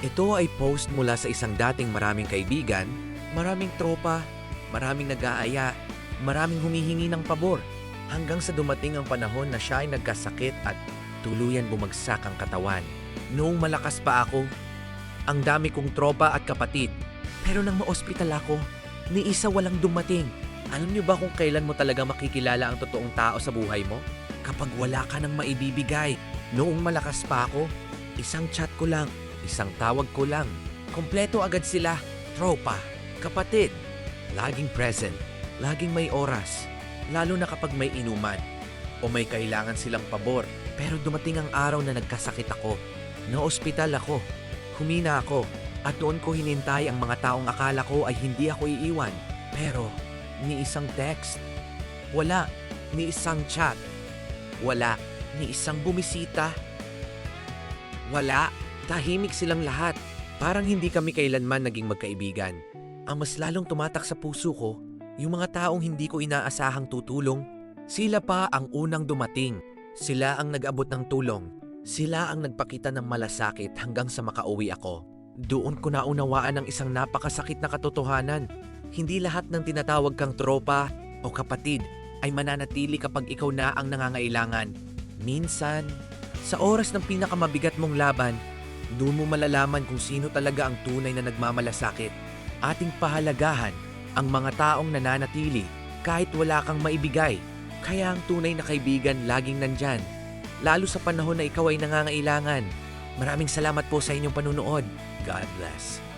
Ito ay post mula sa isang dating maraming kaibigan, maraming tropa, maraming nag-aaya, maraming humihingi ng pabor. Hanggang sa dumating ang panahon na siya ay nagkasakit at tuluyan bumagsak ang katawan. Noong malakas pa ako, ang dami kong tropa at kapatid. Pero nang maospital ako, ni isa walang dumating. Alam niyo ba kung kailan mo talaga makikilala ang totoong tao sa buhay mo? Kapag wala ka nang maibibigay. Noong malakas pa ako, isang chat ko lang, isang tawag ko lang. Kompleto agad sila. Tropa, kapatid. Laging present, laging may oras. Lalo na kapag may inuman o may kailangan silang pabor. Pero dumating ang araw na nagkasakit ako. Na-ospital ako. Humina ako. At doon ko hinintay ang mga taong akala ko ay hindi ako iiwan. Pero, ni isang text. Wala. Ni isang chat. Wala. Ni isang bumisita. Wala. Tahimik silang lahat. Parang hindi kami kailanman naging magkaibigan. Ang mas lalong tumatak sa puso ko, yung mga taong hindi ko inaasahang tutulong, sila pa ang unang dumating. Sila ang nag-abot ng tulong. Sila ang nagpakita ng malasakit hanggang sa makauwi ako. Doon ko naunawaan ang isang napakasakit na katotohanan. Hindi lahat ng tinatawag kang tropa o kapatid ay mananatili kapag ikaw na ang nangangailangan. Minsan, sa oras ng pinakamabigat mong laban, doon mo malalaman kung sino talaga ang tunay na nagmamalasakit. Ating pahalagahan ang mga taong nananatili kahit wala kang maibigay. Kaya ang tunay na kaibigan laging nandyan. Lalo sa panahon na ikaw ay nangangailangan. Maraming salamat po sa inyong panunood. God bless.